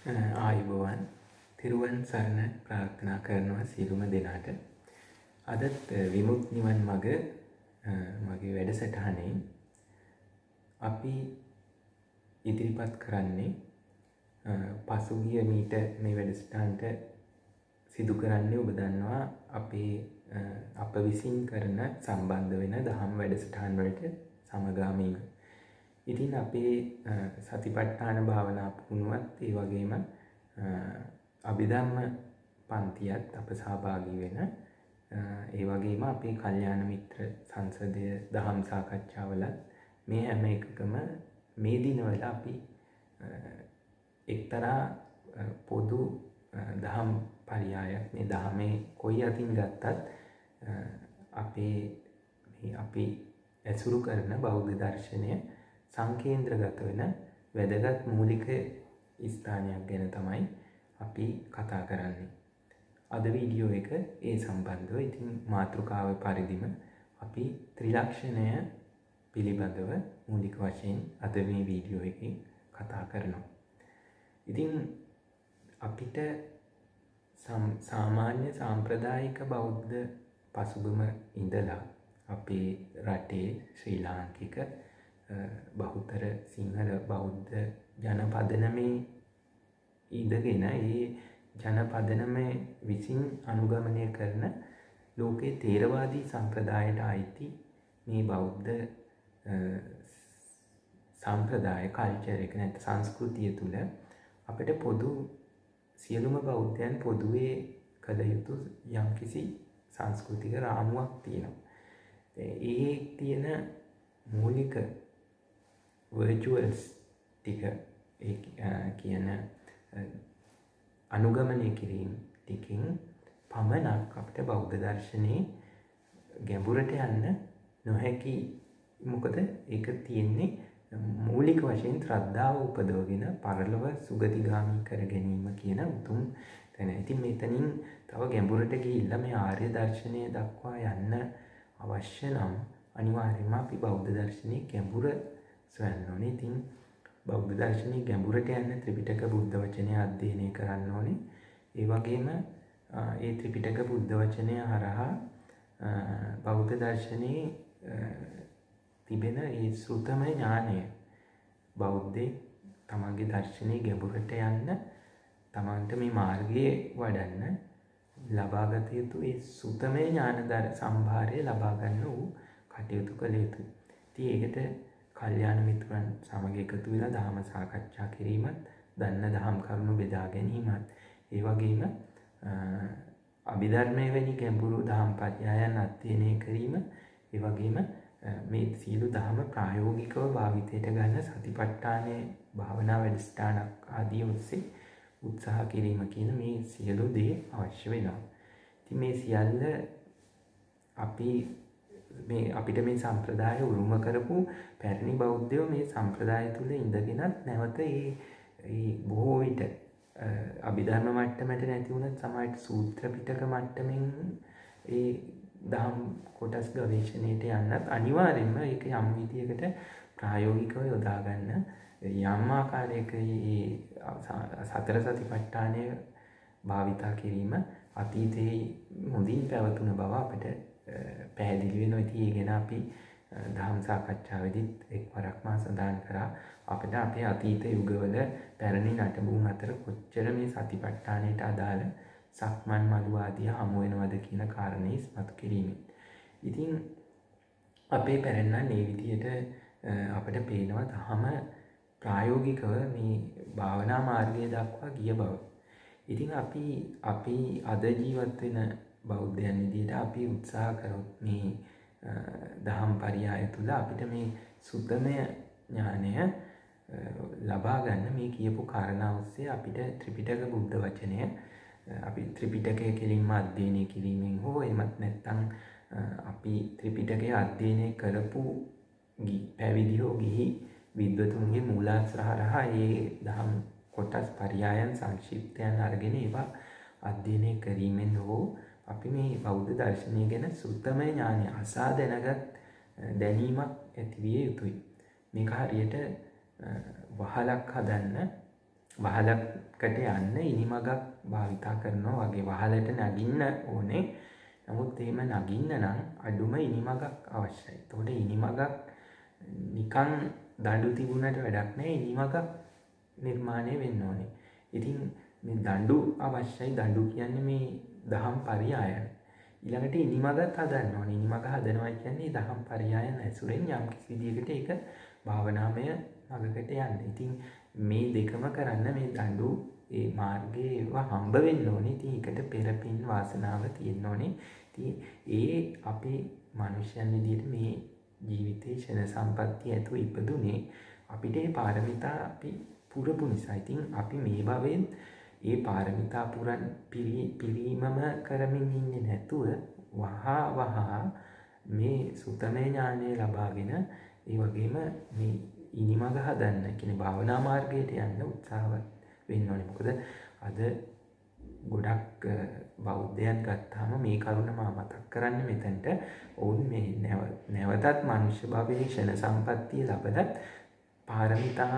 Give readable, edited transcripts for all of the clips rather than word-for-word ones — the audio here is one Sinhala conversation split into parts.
ආයුබෝවන් තිරුවන් සරණ ප්‍රාර්ථනා කරනවා සියලුම දෙනාට. අදත් විමුක්ති නිවන් මඟ මගේ වැඩසටහනේ අපි ඉදිරිපත් කරන්නේ පසුගිය මීට මේ වැඩසටහනට සිදු කරන්නේ ඔබ දන්නවා අප විසින් කරන සම්බන්ධ වෙන දහම් වැඩසටහන් වලට සමගාමීව. ඉතින් අපේ සතිපට්ඨාන භාවනා පුහුණුවත් ඒ වගේම අභිධර්ම පන්තියත් අප සහභාගී වෙන ඒ වගේම අපේ කල්යාණ මිත්‍ර සංසදය දහම් සාකච්ඡාවලත් මේ හැම එකකම මේ දිනවල අපි එක්තරා පොදු දහම් පරියායක් මේ දහමේ කොයි අතින් ගත්තත් අපි ඇසුරු කරන බෞද්ධ දර්ශනය සංකේන්ද්‍රගත වෙන වැදගත් මූලික ස්ථානයක් ගැන තමයි අපි කතා කරන්නේ. අද වීඩියෝ එක ඒ සම්බන්ධව ඉතින් මාතෘකාව පරිදිම අපි ත්‍රිලක්ෂණය පිළිබඳව මූලික වශයෙන් අද මේ වීඩියෝ එකේ කතා කරනවා. ඉතින් අපිට සාමාන්‍ය සාම්ප්‍රදායික බෞද්ධ පසුබිම ඉඳලා අපේ රටේ ශ්‍රී ලාංකික බහුතර සිංහල බෞද්ධ ජනපදනමේ ඉඳගෙන ඒ ජනපදනමේ විසින් අනුගමනය කරන ලෝකේ තේරවාදී සම්ප්‍රදායට අයිති මේ බෞද්ධ සම්ප්‍රදාය කල්චර් එක නැත්නම් සංස්කෘතිය තුළ අපිට පොදු සියලුම බෞද්ධයන් පොදුවේ කළ යුතු යම්කිසි සංස්කෘතික රාමුවක් තියෙනවා. ඒ තියෙන මූලික virtuals ටික කියන අනුගමනය කිරීම ටිකින් පමණක් අපිට බෞද්ධ දර්ශනයේ ගැඹුරට යන්න නොහැකි. මොකද ඒක තියෙන්නේ මූලික වශයෙන් ශ්‍රද්ධාව උපදවගෙන පරලොව සුගතිගාමී කර ගැනීම කියන උතුම් තැන. ඉතින් මෙතනින් තව ගැඹුරට ගිහිල්ලා මේ ආර්ය දර්ශනය දක්වා යන්න අවශ්‍ය නම් අනිවාර්යයෙන්ම අපි බෞද්ධ දර්ශනයේ ගැඹුර සොයන්න ඕනේ. ඉතින් බෞද්ධ දර්ශනයේ ගැඹුරට යන්න ත්‍රිපිටක බුද්ධ වචනය අධ්‍යයනය කරන්න ඕනේ. ඒ වගේම ඒ ත්‍රිපිටක බුද්ධ වචනය හරහා බෞද්ධ දර්ශනයේ තිබෙන ඒ සුතම ඥානය බෞද්ධේ තමන්ගේ දර්ශනයේ ගැඹුරට යන්න තමන්ට මේ මාර්ගයේ වඩන්න ලබාගත යුතු ඒ සුතමේ ඥානදර සම්භාරය ලබා ගන්න වූ කටයුතු කළ යුතුයි. ඉතින් ඒකට කල්යාණ මිත්‍රයන් සමග එකතු වෙලා ධර්ම සාකච්ඡා කිරීමත්, දන්න දහම් කරුණු බෙදා ගැනීමත්, ඒ වගේම අභිධර්මයේ වැනි ගැඹුරු දහම් පරයයන් අධ්‍යයනය කිරීම, ඒ වගේම මේ සියලු දහම ප්‍රායෝගිකව භාවිතයට ගන්න සතිපට්ඨානයේ භාවනා වැඩසටහනක් ආදී ඔස්සේ උත්සාහ කිරීම කියන මේ සියලු දේ අවශ්‍ය වෙනවා. ඉතින් මේ සියල්ල අපිට මේ සම්ප්‍රදාය උරුම කරපු පැරණි බෞද්ධයෝ මේ සම්ප්‍රදාය තුළ ඉඳගෙනත් නැවත ඒ බොහෝ විට අභිධර්ම මට්ටමට නැති වුණත් සමහරට සූත්‍ර පිටක මට්ටමින් ඒ දහම් කොටස් ගවේෂණයට යන්නත් අනිවාර්යෙන්ම ඒක යම් විදියකට ප්‍රායෝගිකව යොදා ගන්න යම් ආකාරයක සතර සතිපට්ඨානය භාවිතා කිරීම අතීතයේ හොඳින් පැවතුන බව අපිට පැහැදිලි වෙනවා. ඉතින් ඒ ගැන අපි දහම් සාකච්ඡාවේදීත් එක්වරක් මා සඳහන් කරා අපිට අපේ අතීත යුගවල පැරණි නටබුන් අතර කොච්චර මේ සතිපට්ඨානයට අදාළ සක්මන් මළු ආදිය හමු වෙනවද කියන කාරණේ ඉස්මතු කිරීමෙන්. ඉතින් අපේ පැරණියන් මේ විදිහට අපිට පේනවා තහම ප්‍රායෝගිකව මේ භාවනා මාර්ගය දක්වා ගිය බව. ඉතින් අපි අද ජීවත් වෙන බෞද්ධයන් විදිහට අපි උත්සාහ කරොත් මේ දහම් පරියාය තුළ අපිට මේ සුත්තමය ඥානය ලබා ගන්න මේ කියපු කාරණා ඔස්සේ අපිට ත්‍රිපිටක බුද්ධ වචනය අපි ත්‍රිපිටකය කෙලින්ම අධ්‍යයනය කිරීමෙන් හෝ එමත් නැත්නම් අපි ත්‍රිපිටකය අධ්‍යයනය කරපු පැවිදි හෝ ගිහි විද්වතුන්ගේ මූලාශ්‍ර හරහා ඒ දහම් කොටස් පරියායන් සංක්ෂිප්තයන් අරගෙන ඒවා අධ්‍යයනය කිරීමෙන් හෝ අපි මේ බෞද්ධ දර්ශනය ගැන සුත්තමය ඥානය අසා දැනගත් දැනීමක් ඇතිවිය යුතුයි. මේක හරියට වහලක් හදන්න වහලකට යන්න ඉනිමගක් භාවිතා කරනවා වගේ. වහලට නගින්න ඕනේ. නමුත් එහෙම නගින්න නම් අඩුම ඉනිමගක් අවශ්‍යයි. එතකොට ඉනිමගක් නිකන් දඬු තිබුණට වැඩක් නැහැ. ඉනිමගක් නිර්මාණය වෙන්න ඕනේ. ඉතින් මේ දඬු අවශ්‍යයි. දඬු කියන්නේ මේ දහම් පරියායන. ඊළඟට ඉනිමගත් හදන්න ඕනේ. ඉනිමග හදනවා කියන්නේ දහම් පරියායන ඇසුරෙන් යම් කිසි විදියකට ඒක භාවනාමය මඟකට යන්න. ඉතින් මේ දෙකම කරන්න මේ දඬු ඒ මාර්ගයේ ඒවා හම්බ වෙන්න ඕනේ. ඉතින් ඒකට පෙරපින් වාසනාව තියෙන්න ඕනේ. ඉතින් ඒ අපේ මනුෂ්‍යයන් විදියට මේ ජීවිතේ ක්ෂණ සම්පත්තිය ඇතුව ඉපදුනේ අපිට ඒ පාරමිතා අපි පුරපු නිසා. ඉතින් අපි මේ භවයෙන් ඒ පාරමිතා පිරීමම කරමින් ඉන්නේ නැතුව වහා මේ සුතමේ ඥානය ලබාගෙන ඒ වගේම මේ ඉනිමග හදන්න කියන්නේ භාවනා මාර්ගයට යන්න උත්සාහවත් වෙන්න ඕනේ. මොකද අද ගොඩක් බෞද්ධයන් ගත්තාම මේ කරුණ මා මතක් කරන්නේ මෙතනට ඔවුන් මේ නැවතත් මනුෂ්‍ය භවයේ ක්ෂණ සම්පත්තිය ලබලත් පාරමිතා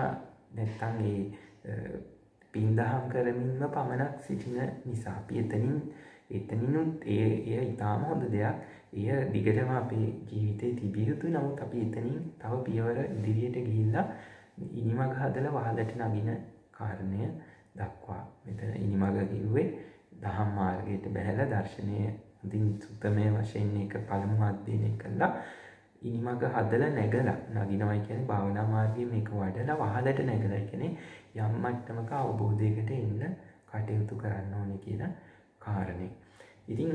නැත්තම් ඒ පින්දහම් කරමින්ම පමණක් සිටින නිසා අපි එතනිනුත් එය ඉතාම හොඳ දෙයක්. එය දිගටම අපේ ජීවිතේ තිබිය යුතුයි. නමුත් අපි එතනින් තව පියවර ඉදිරියට ගිහිල්ලා ඉනිමග හදලා වහලට නගින කාරණය දක්වා මෙතන ඉනිමග කිව්වේ දහම් මාර්ගයට බැහැලා දර්ශනය හොඳින් සුත්තමය වශයෙන් ඒක පළමු අධ්‍යයනය කළා. ඉනිමග හදලා නැගලා නගිනවා කියන්නේ භාවනා මාර්ගයේ මේක වඩලා වහලට නැගලා කියන්නේ යම් මට්ටමක අවබෝධයකට එන්න කටයුතු කරන්න ඕනේ කියන කාරණේ. ඉතින්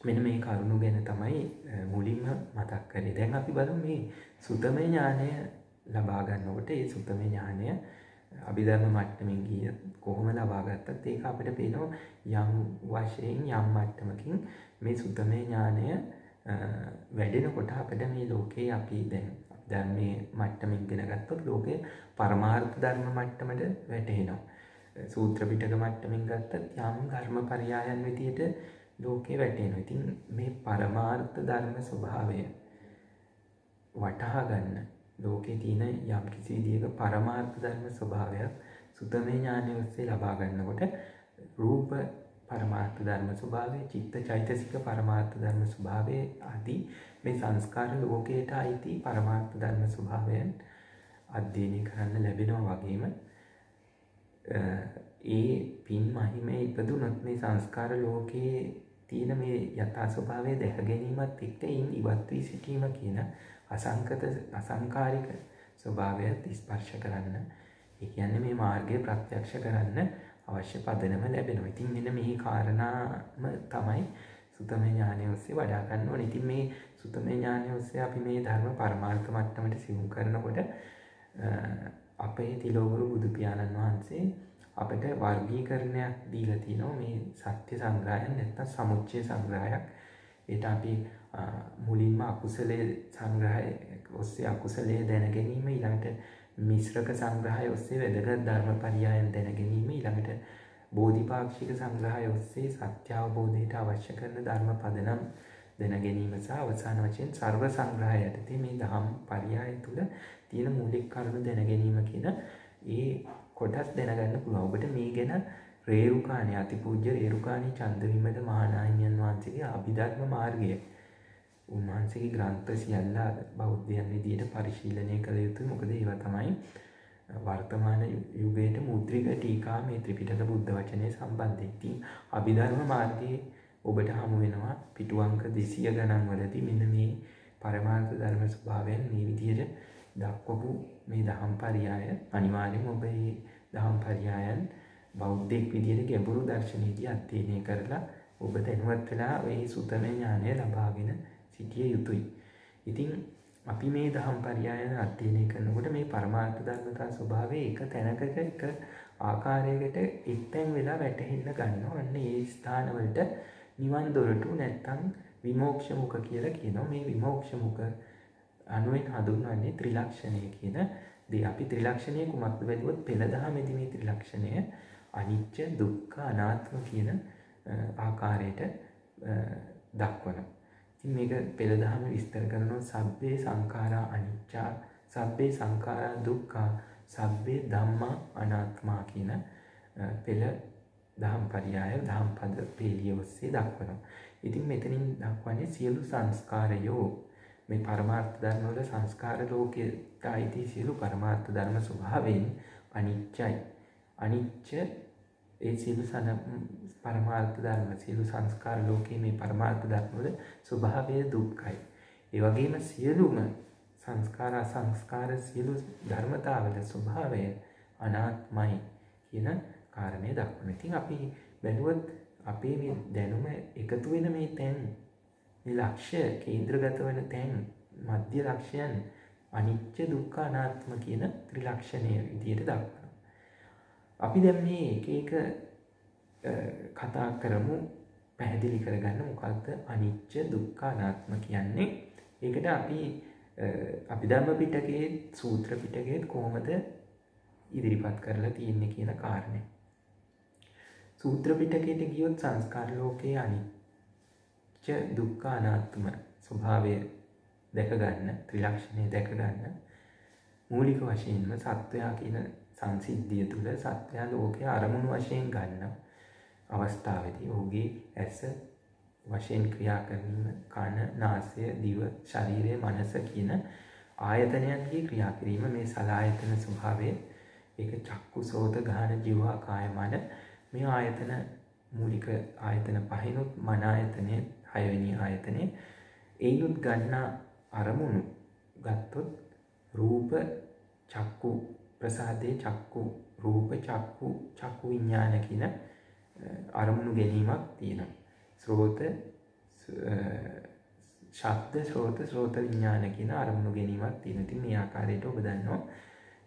මෙන්න මේ කරුණු ගැන තමයි මුලින්ම මතක් කරේ. දැන් අපි බලමු මේ සුතමේ ඥානය ලබා ගන්නකොට ඒ සුතමේ ඥානය අභිධර්ම මට්ටමින් ගිය කොහොම ලබා ගත්තත් ඒක අපිට පේනවා යම් වශයෙන් යම් මට්ටමකින් මේ සුතමේ ඥානය වැඩෙනකොට අපිට මේ ලෝකේ අපි දැන් මේ මට්ටමින් ඉගෙන ගත්තොත් ලෝකේ පරමාර්ථ ධර්ම මට්ටමට වැටෙනවා. සූත්‍ර පිටක මට්ටමින් ගත්තත් යම් ධර්ම පරයයන් විදියට ලෝකේ වැටෙනවා. ඉතින් මේ පරමාර්ථ ධර්ම ස්වභාවය වටහා ගන්න ලෝකේ තියෙන යම් කිසි විදියක පරමාර්ථ ධර්ම ස්වභාවයක් සුතමේ ඥානය ඔස්සේ ලබා ගන්නකොට රූප පරමාර්ථ ධර්ම ස්වභාවය, චිත්ත චෛතසික පරමාර්ථ ධර්ම ස්වභාවය ආදී මේ සංස්කාර ලෝකයට අයිති පරමාර්ථ ධර්ම ස්වභාවයන් අධ්‍යයනය කරන්න ලැබෙනවා. වගේම ඒ පින් මහිමේ ඉපදුනොත් මේ සංස්කාර ලෝකයේ තියෙන මේ යථා ස්වභාවය දැක ගැනීමත් එක්ක ඉවත් වී සිටීම කියන අසංකාරික ස්වභාවයත් ස්පර්ශ කරන්න, ඒ කියන්නේ මේ මාර්ගය ප්‍රත්‍යක්ෂ කරන්න අවශ්‍ය පදනම ලැබෙනවා. ඉතින් මෙන්න මේ කාරණාම තමයි සුතමේ ඥානය ඔස්සේ වඩා ගන්න ඕනේ. ඉතින් මේ සුතමේ ඥානය ඔස්සේ අපි මේ ධර්ම පරමාර්ථ මට්ටමට සිහු කරනකොට අපේ තිලෝගුරු බුදු පියාණන් වහන්සේ අපිට වර්ගීකරණයක් දීලා තිනවා මේ සත්‍ය සංග්‍රහයක් නැත්නම් සමුච්චය සංග්‍රහයක්. ඒට අපි මුලින්ම අකුසලයේ සංග්‍රහය ඔස්සේ අකුසලයේ දැන ගැනීම, ඊළඟට මිශ්‍රක සංග්‍රහය ඔස්සේ වැදගත් ධර්ම පරයයන් දැන ගැනීම, ඊළඟට බෝධිපාක්ෂික සංග්‍රහය ඔස්සේ සත්‍ය අවබෝධයට අවශ්‍ය කරන ධර්ම පදනම් දැන ගැනීම සහ අවසාන වශයෙන් සර්ව සංග්‍රහය යටතේ මේ දහම් පරයය තුල තියෙන මූලික කරුණු දැන ගැනීම කියන ඒ කොටස් දැනගන්න පුළුවන්. ඔබට මේ ගැන රේරුකාණී අතිපූජ්‍ය රේරුකාණී චන්දවිමල මහානාහිමියන් වහන්සේගේ අභිධර්ම මාර්ගය උන්වහන්සේගේ ග්‍රන්ථ සියල්ල බෞද්ධයන් විදියට පරිශීලනය කළ යුතුයි. මොකද ඒවා තමයි වර්තමාන යුගයට මුද්‍රික ටීකා මේ ත්‍රිපිටක බුද්ධ වචනය සම්බන්ධයෙන්. ඉතින් අභිධර්ම මාර්ගයේ ඔබට හමු වෙනවා පිටු අංක 200 ගණන් වලදී මෙන්න මේ පරමාර්ථ ධර්ම ස්වභාවයන් මේ විදියට දක්වපු මේ දහම් පරයය. අනිවාර්යයෙන්ම ඔබ මේ දහම් පරයයන් බෞද්ධෙක් විදියට ගැඹුරු දර්ශනයේදී අධ්‍යයනය කරලා ඔබ දැනුවත් වෙලා මේ සුතමේ ඥානය ලබාගෙන සිටිය යුතුයි. ඉතින් අපි මේ දහම් පරයයන් අධ්‍යයනය කරනකොට මේ පරමාර්ථ ධර්මතා ස්වභාවය එක තැනකට එක ආකාරයකට එක්තැන් වෙලා වැටහෙන්න ගන්නවා. අන්න ඒ ස්ථානවලට නිවන් දොරටු නැත්තම් විමෝක්ෂ මුඛ කියලා කියනවා. මේ විමෝක්ෂ මුඛ අනුවෙන් හඳුන්වන්නේ ත්‍රිලක්ෂණය කියන දේ. අපි ත්‍රිලක්ෂණය කුමක්ද බැලුවොත් පෙළ දහමේදී මේ ත්‍රිලක්ෂණය අනිච්ච, දුක්ඛ, අනාත්ම කියන ආකාරයට දක්වනවා. ඉතින් මේක පෙළ දහම විස්තර කරනවා සබ්බේ සංඛාරා අනිච්චා, සබ්බේ සංඛාරා දුක්ඛා, සබ්බේ ධම්මා අනාත්මා කියන පෙළ දහම් පරයය දහම් පද පේළිය ඔස්සේ දක්වනවා. ඉතින් මෙතනින් දක්වන්නේ සියලු සංස්කාරයෝ මේ පරමාර්ථ ධර්ම වල සංස්කාර ලෝකයට අයිති සියලු පරමාර්ථ ධර්ම ස්වභාවයෙන් අනිත්‍යයි. අනිත්‍ය ඒ සියලු පරමාර්ථ ධර්ම සියලු සංස්කාර ලෝකයේ මේ පරමාර්ථ ධර්ම වල ස්වභාවය දුක්ඛයි. ඒ වගේම සියලුම සංස්කාර අසංස්කාර සියලු ධර්මතාවල ස්වභාවය අනාත්මයි කියන කාරණය දක්වනවා. ඉතින් අපි බැලුවොත් අපේ මේ දැනුම එකතු වෙන මේ තැන් මේ ලක්ෂ්‍ය කේන්ද්‍රගත වෙන තැන් මධ්‍ය ලක්ෂයන් අනිත්‍ය දුක්ඛ අනාත්ම කියන ත්‍රිලක්ෂණය විදියට දක්වනවා. අපි දැන් මේ එක කතා කරමු පැහැදිලි කරගන්න මොකක්ද අනිත්‍ය දුක්ඛ අනාත්ම කියන්නේ. ඒකට අපි අභිධර්ම පිටකයේ සූත්‍ර පිටකයේ කොහොමද ඉදිරිපත් කරලා තියෙන්නේ කියන කාරණේ. සූත්‍ර පිටකයට ගියොත් සංස්කාර ලෝකයේ අනිත්‍ය දුක්ඛ අනාත්ම ස්වභාවය දැක ගන්න ත්‍රිලක්ෂණය දැක ගන්න මූලික වශයෙන්ම සත්වයා කියන සංසිද්ධිය තුළ සත්වයා ලෝකයේ අරමුණු වශයෙන් ගන්න අවස්ථාවේදී ඔහුගේ ඇස වශයෙන් ක්‍රියා කිරීම කන නාසය දිව ශරීරය මනස කියන ආයතනයන්ගේ ක්‍රියා කිරීම මේ සලආයතන ස්වභාවය ඒක චක්කු සෝත ගාන ජීවා කාය මන මේ ආයතන මූලික ආයතන පහිනුත් මන ආයතනයේ හයවෙනි ආයතනයේ ඒනුත් ගන්නා අරමුණු ගත්තොත් රූප චක්කු ප්‍රසාදේ චක්කු රූප චක්කු විඥාන කියන අරමුණු ගැනීමක් තියෙනවා. ශ්‍රෝත ශබ්ද ශ්‍රෝත විඥාන කියන අරමුණු ගැනීමක් තියෙනවා. ඉතින් මේ ආකාරයට ඔබ දන්නවා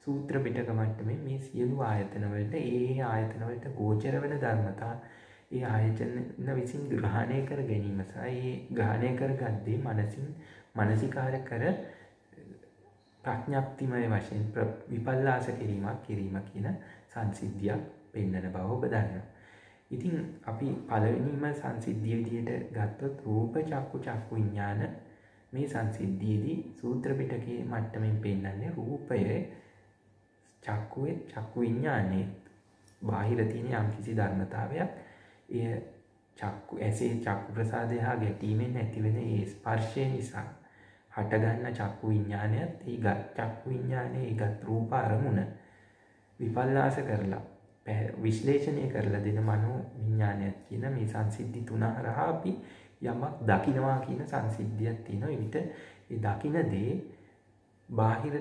සූත්‍ර පිටක මට්ටමේ මේ සියලු ආයතන වලට ඒ ආයතන වලට ගෝචර වෙන ධර්මතා ඒ ආයතන විසින් ග්‍රහණය කර ගැනීම සහ ඒ ග්‍රහණය කරගද්දී මනසින් මානසිකාර කර ප්‍රඥාප්තිමය වශයෙන් විපල්ලාස කිරීමක් කියන සංසිද්ධියක් පෙන්වන බව ඔබ දන්නවා. ඉතින් අපි පළවෙනිම සංසිද්ධිය විදිහට ගත්තොත් රූප චක්කු විඥාන මේ සංසිද්ධියේදී සූත්‍ර පිටකයේ මට්ටමින් පෙන්වන්නේ රූපයේ චක්කු විඥානයේ බාහිර තියෙන යම්කිසි ධර්මතාවයක් එය ඇසේ චක්කු ප්‍රසාදය හා ගැටීමෙන් ඇතිවෙන ඒ ස්පර්ශය නිසා හටගන්න චක්කු විඥානයත් ඒ චක්කු විඥානයේ ඒකත් රූප අරමුණ විපල්ලාස කරලා විශ්ලේෂණය කරලා දෙන මනෝ විඥානයක් කියන මේ සංසිද්ධි තුන හරහා අපි යමක් දකිනවා කියන සංසිද්ධියක් තියෙනවා. ඒ විට ඒ දකින දේ බාහිර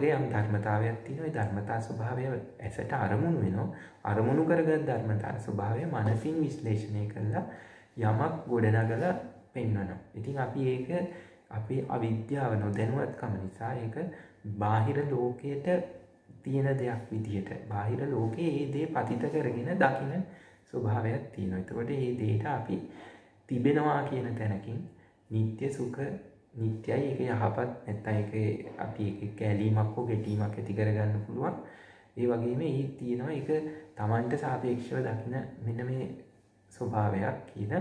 යම් ධර්මතාවයක් තියෙනවා. ඒ ධර්මතා ස්වභාවය ඇසට අරමුණු වෙනවා. අරමුණු කරගත් ධර්මතා ස්වභාවය මනසින් විශ්ලේෂණය කරලා යමක් ගොඩනගලා පෙන්වනවා. ඉතින් අපි ඒක අපේ අවිද්‍යාව නොදැනුවත්කම නිසා ඒක බාහිර ලෝකයට තියෙන දෙයක් විදිහට බාහිර ලෝකයේ ඒ දේ පතිත කරගෙන දකින ස්වභාවයක් තියෙනවා. එතකොට මේ දේට අපි තිබෙනවා කියන තැනකින් නිත්‍ය සුඛ නිත්‍යයි ඒක යහපත් නැත්නම් ඒක අපි ඒක කැලීමක් හෝ ගැටීමක් ඇති කරගන්න පුළුවන්. ඒ වගේම ඒ තියෙනවා ඒක Tamanට සාපේක්ෂව දකින මෙන්න මේ ස්වභාවයක් කියන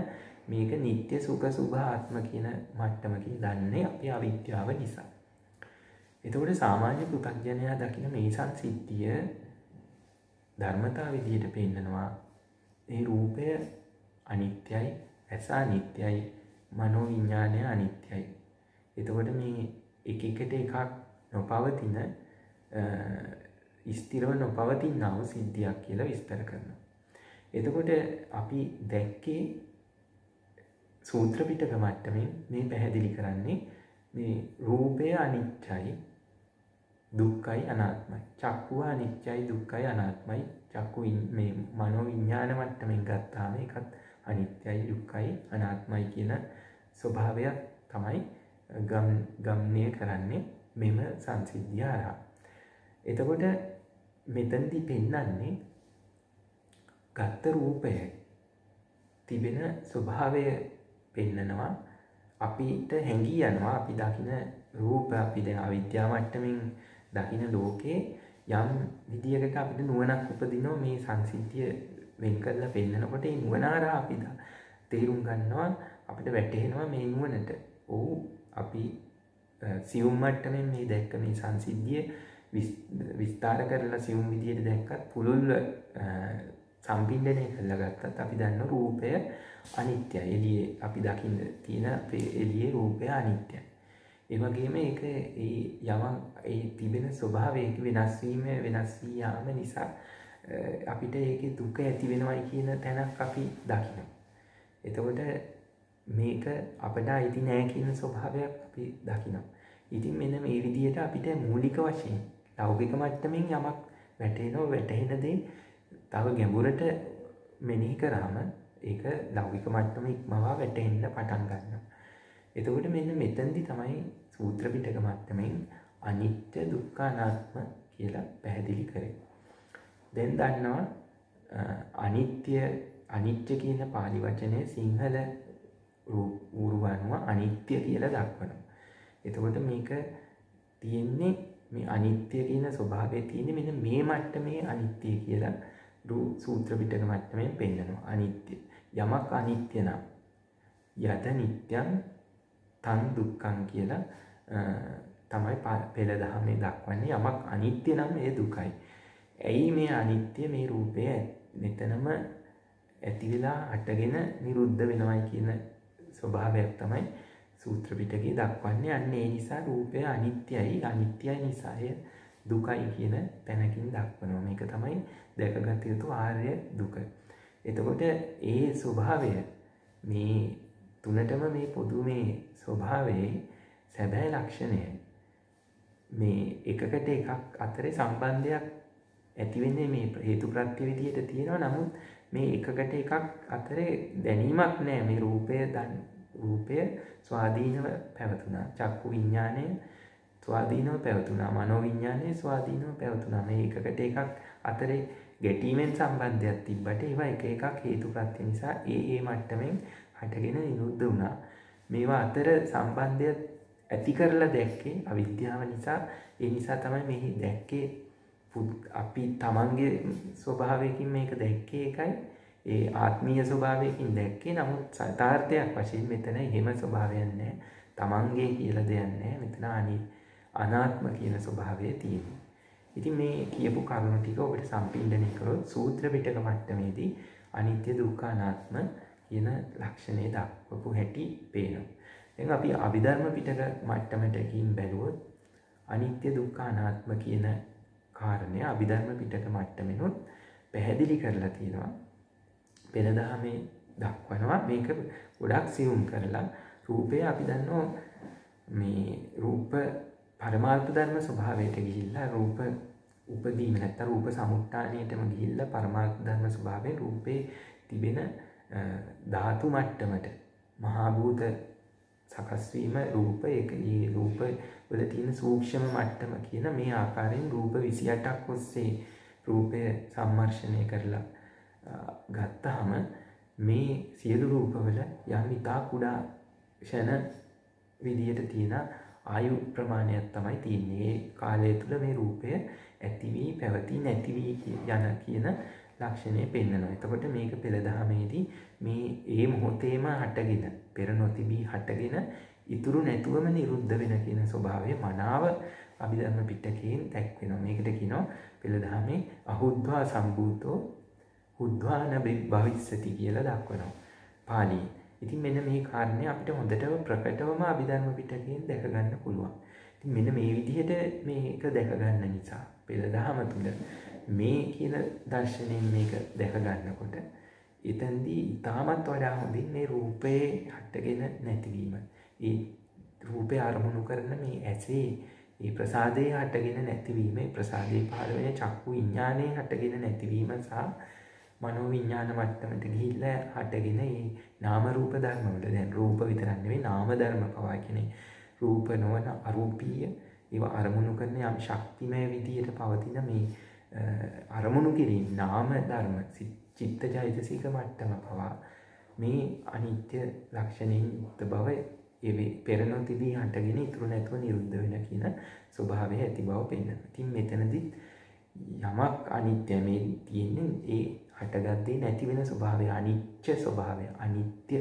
මේක නිත්‍ය සුඛ සුභ ආත්ම කියන මට්ටමකින් දන්නේ අපි අවිද්‍යාව නිසා. එතකොට සාමාන්‍ය පෘථග්ජනයා දකින මේ සංසිද්ධිය ධර්මතාව විදිහට පෙන්නනවා. ඒ රූපය අනිත්‍යයි, ඇස අනිත්‍යයි, මනෝ විඥානය අනිත්‍යයි. එතකොට මේ එකට එකක් නොපවතින ස්ථිරව නොපවතිනව සිද්ධියක් කියලා විස්තර කරනවා. එතකොට අපි දැක්කේ සූත්‍ර පිටක මට්ටමින් මේ පැහැදිලි කරන්නේ මේ රූපය අනිත්‍යයි දුක්ඛයි අනාත්මයි. චක්කුව අනිත්‍යයි දුක්ඛයි අනාත්මයි. චක්කු මේ මනෝ විඥාන මට්ටමින් ගත්තාම ඒකත් අනිත්‍යයි දුක්ඛයි අනාත්මයි කියන ස්වභාවය තමයි ගම්ණය කරන්නේ මෙම සංසිද්ධිය හරහා. එතකොට මෙතනදී පෙන්වන්නේ ගත්ත රූපය තිබෙන ස්වභාවය පෙන්නනවා. අපිට හැඟී යනවා අපි දකින රූප අපි දැන් අවිද්‍යාව මට්ටමින් දකින ලෝකේ යම් විදියකට අපිට නුවණක් උපදිනවා මේ සංසිද්ධිය වෙන් කරලා පෙන්නනකොට ඒ නුවණ හරහා අපි තේරුම් ගන්නවා අපිට වැටහෙනවා මේ නුවණට. ඔව් අපි සියුම් මට්ටමින් මේ දැක්ක මේ සංසිද්ධිය විස්තර කරලා සියුම් විදියට දැක්කත් පුළුල් සම්පින්ඩනය කරලා ගත්තත් අපි දන්න රූපය අනිත්‍යයි. එළියේ අපි දකින්න තියෙන අපේ එළියේ රූපය අනිත්‍යයි. ඒ වගේම ඒක ඒ තිබෙන ස්වභාවයක වෙනස් වී යාම නිසා අපිට ඒකේ දුක ඇති වෙනවයි කියන තැනක් අපි දකිනවා. එතකොට මේක අපට අයිති නෑ කියන ස්වභාවයක් අපි දකිනවා. ඉතින් මෙන්න මේ විදිහට අපිට මූලික වශයෙන් ලෞකික මට්ටමින් යමක් වැටහෙන දේ තව ගැඹුරට මෙනෙහි කරාම ඒක ලෞකික මට්ටම ඉක්මවා වැටෙන්න පටන් ගන්නවා. එතකොට මෙන්න මෙතනදි තමයි සූත්‍ර පිටක මට්ටමින් අනිත්‍ය දුක්ඛ අනාත්ම කියලා පැහැදිලි කරේ. දැන් දන්නවා අනිත්‍ය කියන පාලි වචනය සිංහල ඌරුවනුව අනිත්‍ය කියලා දක්වනවා. එතකොට මේක තියෙන්නේ මේ අනිත්‍ය කියන ස්වභාවය තියෙන්නේ මෙන්න මේ මට්ටමේ අනිත්‍ය කියලා සූත්‍ර පිටක මට්ටමින් පෙන්නනවා. අනිත්‍ය යමක් අනිත්‍ය නම් යත නිත්‍යං තං දුක්ඛං කියලා තමයි පෙළ දහමේ දක්වන්නේ. යමක් අනිත්‍ය නම් ඒ දුකයි. ඇයි මේ අනිත්‍ය මේ රූපය මෙතනම ඇති වෙලා හටගෙන නිරුද්ධ වෙනවයි කියන ස්වභාවයක් තමයි සූත්‍ර පිටකේ දක්වන්නේ. අන්න ඒ නිසා රූපය අනිත්‍යයි නිසාය දුකයි කියන තැනකින් දක්වනවා. මේක තමයි දැකගත යුතු ආර්ය දුක. එතකොට ඒ ස්වභාවය මේ තුනටම මේ පොදු මේ ස්වභාවයේ සැබෑ ලක්ෂණය මේ එකකට එකක් අතරේ සම්බන්ධයක් ඇති වෙන්නේ මේ හේතු ප්‍රත්‍ය විදියට තියෙනවා. නමුත් මේ එකකට එකක් අතරේ දැනීමක් නැහැ. මේ රූපය ස්වාධීනව පැවතුණා. චක්කු විඥානය ස්වාධීනව පැවතුණා. මනෝ විඥානය ස්වාධීනව පැවතුණා. මේ එකකට එකක් අතරේ ගැටීමෙන් සම්බන්ධයක් තිබ්බට ඒවා එක එකක් හේතු ප්‍රත්‍ය නිසා ඒ මට්ටමින් හටගෙන නිරුද්ධ වුණා. මේවා අතර සම්බන්ධය ඇති කරලා දැක්කේ අවිද්‍යාව නිසා. ඒ නිසා තමයි මේ දැක්කේ අපි තමන්ගේ ස්වභාවයකින් මේක දැක්කේ එකයි. ඒ ආත්මීය ස්වභාවයකින් දැක්කේ. නමුත් යථාර්ථයක් වශයෙන් මෙතන එහෙම ස්වභාවයක් නැහැ. තමන්ගේ කියලා දෙයක් නැහැ. මෙතන අනාත්ම කියන ස්වභාවය තියෙනවා. ඉතින් මේ කියපු කරුණු ටික ඔබට සම්පින්ඩනය කරොත් සූත්‍ර පිටක මට්ටමේදී අනිත්‍ය දුක්ඛ අනාත්ම කියන ලක්ෂණය දක්වපු හැටි පේනවා. දැන් අපි අභිධර්ම පිටක මට්ටමටකින් බැලුවොත් අනිත්‍ය දුක්ඛ අනාත්ම කියන කාරණය අභිධර්ම පිටක මට්ටමෙනුත් පැහැදිලි කරලා තියෙනවා. පෙළ දහමේ දක්වනවා. මේක ගොඩක් සියුම් කරලා රූපය අපි දන්නවා මේ රූප පරමාර්ථ ධර්ම ස්වභාවයට ගිහිල්ලා රූප උපදීම නැත්නම් රූප සමුත්ථානයටම ගිහිල්ලා පරමාර්ථ ධර්ම ස්වභාවයෙන් රූපේ තිබෙන ධාතු මට්ටමට මහා භූත සකස් වීම රූප ඒ රූප වල තියෙන සූක්ෂම මට්ටම කියන මේ ආකාරයෙන් රූප 28ක් ඔස්සේ රූපය සම්මර්ෂණය කරලා ගත්තාම මේ සියලු රූපවල යම් ඉතා කුඩා ක්ෂණ විදියට තියෙන ආයු ප්‍රමාණයක් තමයි තියෙන්නේ. ඒ කාලය තුළ මේ රූපය ඇති වී පැවති නැති වී යන කියන ලක්ෂණය පෙන්වනවා. එතකොට මේක පෙළ දහමේදී මේ ඒ මොහොතේම හටගෙන පෙර නොතිබී හටගෙන ඉතුරු නැතුවම නිරුද්ධ වෙන කියන ස්වභාවය මනාව අභිධර්ම පිටකයෙන් දැක්වෙනවා. මේකට කියනවා පෙළ දහමේ අහුද්වා සම්භූතෝ හුද්වාන භවිස්සති කියලා දක්වනවා පාලියෙන්. ඉතින් මෙන්න මේ කාරණේ අපිට හොඳටම ප්‍රකටවම අභිධර්ම පිටකයෙන් දැක ගන්න පුළුවන්. ඉතින් මෙන්න මේ විදිහට මේක දැක ගන්න නිසා පෙළ දහම තුල මේ කියන දර්ශනයෙන් මේක දැක ගන්නකොට එතෙන්දී ඊටමත් වඩා හොඳින් මේ රූපේ හටගෙන නැතිවීම. ඒ රූපේ අරමුණු කරන මේ ඇසේ ඒ ප්‍රසාදයේ හටගෙන නැතිවීම, ප්‍රසාදයේ පහළ වෙන චක්කු විඥානයේ හටගෙන නැතිවීම සහ මනෝ විඥාන මට්ටමට ගිහිල්ලා හටගෙන මේ නාම රූප ධර්ම වල දැන් රූප විතරක් නෙවෙයි නාම ධර්ම පවා කියන්නේ රූප නොවන අරූපීය ඒවා අරමුණු කරන යම් ශක්තිමය විදියට පවතින මේ අරමුණු කිරීම නාම ධර්ම චිත්තජයසික මට්ටම පවා මේ අනිත්‍ය ලක්ෂණයෙන් යුක්ත බව ඒ පෙර නොතිබී හටගෙන ඉතුරු නැතුව නිරුද්ධ වෙන කියන ස්වභාවය ඇති බව පෙන්වනවා. ඉතින් මෙතනදී යමක් අනිත්‍ය මේ තියෙන්නේ ඒ හටගත්තේ නැති වෙන ස්වභාවය අනිත්‍ය ස්වභාවය අනිත්‍ය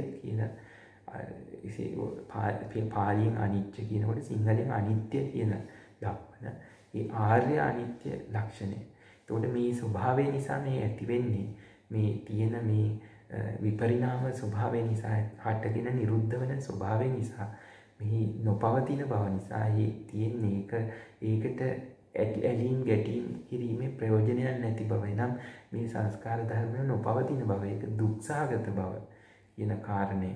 කියන පාලියෙන් අනිත්‍ය කියනකොට සිංහලෙන් අනිත්‍ය කියන දක්වන ඒ ආර්ය අනිත්‍ය ලක්ෂණය. එතකොට මේ ස්වභාවය නිසා මේ ඇති වෙන්නේ මේ තියෙන මේ විපරිණාම ස්වභාවය නිසා හටගෙන නිරුද්ධ වෙන ස්වභාවය නිසා මේ නොපවතින බව නිසා ඒ තියෙන්නේ ඒකට ඇලීම් ගැටීම් කිරීමේ ප්‍රයෝජනයක් නැති බව. එනම් මේ සංස්කාර ධර්ම නොපවතින බව, ඒක දුක්සහගත බව කියන කාරණය.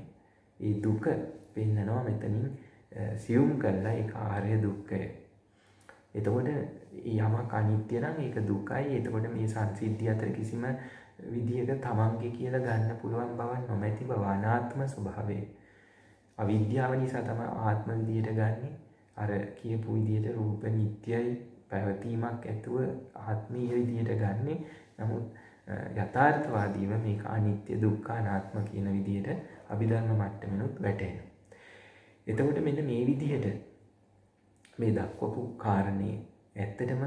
ඒ දුක පෙන්නනවා මෙතනින් සියුම් කළා, ඒක ආර්ය දුක්ඛය. එතකොට යමක් අනිත්‍ය නම් ඒක දුකයි. එතකොට මේ සංසිද්ධිය අතර කිසිම විදියක තමන්ගේ කියලා ගන්න පුළුවන් බවක් නොමැති බව, අනාත්ම ස්වභාවය. අවිද්‍යාව නිසා තමයි ආත්ම විදියට ගන්නෙ. අර කියපු විදියට රූප නිට්ටයයි, පැවතීමක් ඇතුව ආත්මීය විදියට ගන්නෙ. නමුත් යථාර්ථවාදීව මේක අනිත්‍ය, දුක්ඛ, අනාත්ම කියන විදියට අභිධර්ම මට්ටමෙනුත් වැටෙනවා. එතකොට මෙන්න මේ විදිහට මේ දක්වපු කාරණේ ඇත්තටම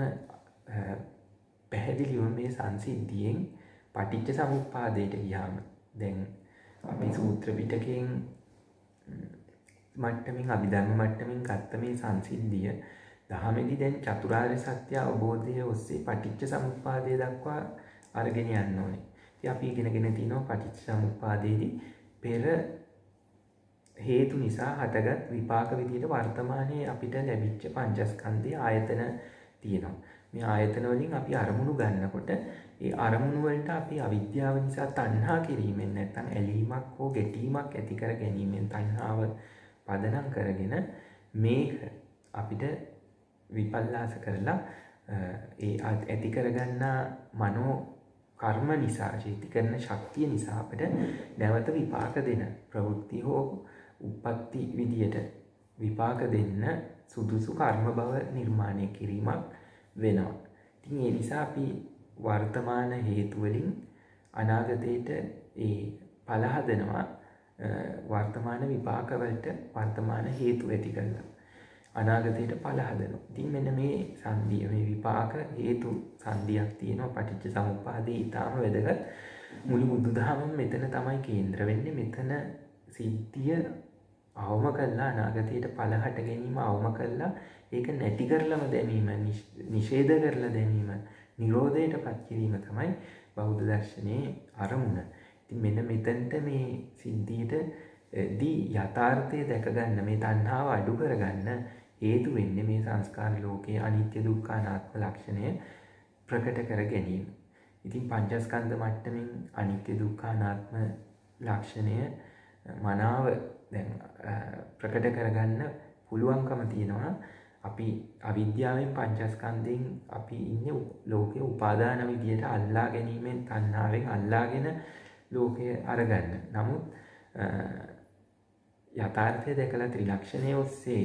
පැහැදිලිව මේ සංසිද්ධියෙන් පටිච්ච සමුප්පාදයට ගියාම දැන් අපි සූත්‍ර පිටකයෙන් මට්ටමින් අභිධර්ම මට්ටමින් ගත්ත මේ සංසිද්ධිය දහමේදී දැන් චතුරාර්ය සත්‍ය අවබෝධය ඔස්සේ පටිච්ච සමුප්පාදය දක්වා අරගෙන යන්න ඕනේ. ඉතින් අපි ඉගෙනගෙන තිනවා පටිච්ච සමුප්පාදයේදී පෙර හේතු නිසා හටගත් විපාක විදියට වර්තමානයේ අපිට ලැබිච්ච පංචස්කන්ධයේ ආයතන තියෙනවා. මේ ආයතන වලින් අපි අරමුණු ගන්නකොට ඒ අරමුණු වලට අපි අවිද්‍යාව නිසා තණ්හා කිරීමෙන් නැත්නම් ඇලීමක් හෝ ගැටීමක් ඇති කර ගැනීමෙන් තණ්හාව පදනම් කරගෙන මේක අපිට විපල්ලාස කරලා ඒ ඇති කරගන්නා මනෝ කර්ම නිසා, චේති කරන ශක්තිය නිසා අපිට නැවත විපාක දෙන ප්‍රවෘත්ති හෝ උප්පත්ති විදියට විපාක දෙන්න සුදුසු කර්ම බව නිර්මාණය කිරීමක් වෙනවා. ඉතින් ඒ නිසා අපි වර්තමාන හේතු වලින් අනාගතයට ඒ ඵල හදනවා. වර්තමාන විපාක වලට වර්තමාන හේතු ඇති කරලා අනාගතයට ඵල හදනවා. ඉතින් මෙන්න මේ සංදිය, මේ විපාක හේතු සංදියක් තියෙනවා පටිච්ච සමුප්පාදේ. ඊටාම වැදගත්. මුළු බුදුදහමම මෙතන තමයි කේන්ද්‍ර වෙන්නේ. මෙතන සිද්ධිය අවම කළා, අනාගතයට ඵල හට ගැනීම අවම කළා, ඒක නැති කරලම දැමීම, නිෂේධ කරලා දැමීම, නිරෝධයට පත් කිරීම තමයි බෞද්ධ දර්ශනයේ අරමුණ. ඉතින් මෙන්න මෙතනට මේ සිද්ධියට දී යථාර්ථය දැක ගන්න, මේ තණ්හාව අඩු කරගන්න හේතු වෙන්නේ මේ සංස්කාර ලෝකයේ අනිත්‍ය, දුක්ඛ, අනාත්ම ලක්ෂණය ප්‍රකට කර ගැනීම. ඉතින් පංචස්කන්ධ මට්ටමින් අනිත්‍ය, දුක්ඛ, අනාත්ම ලක්ෂණය මනාව දැන් ප්‍රකට කරගන්න පුළුවන්කම තියෙනවා. අපි අවිද්‍යාවෙන් පංචස්කන්ධයෙන් අපි ඉන්නේ ලෝකයේ උපාදාන විදියට අල්ලා ගැනීමෙන්, තණ්හාවෙන් අල්ලාගෙන ලෝකය අරගන්න. නමුත් යථාර්ථය දැකලා ත්‍රිලක්ෂණය ඔස්සේ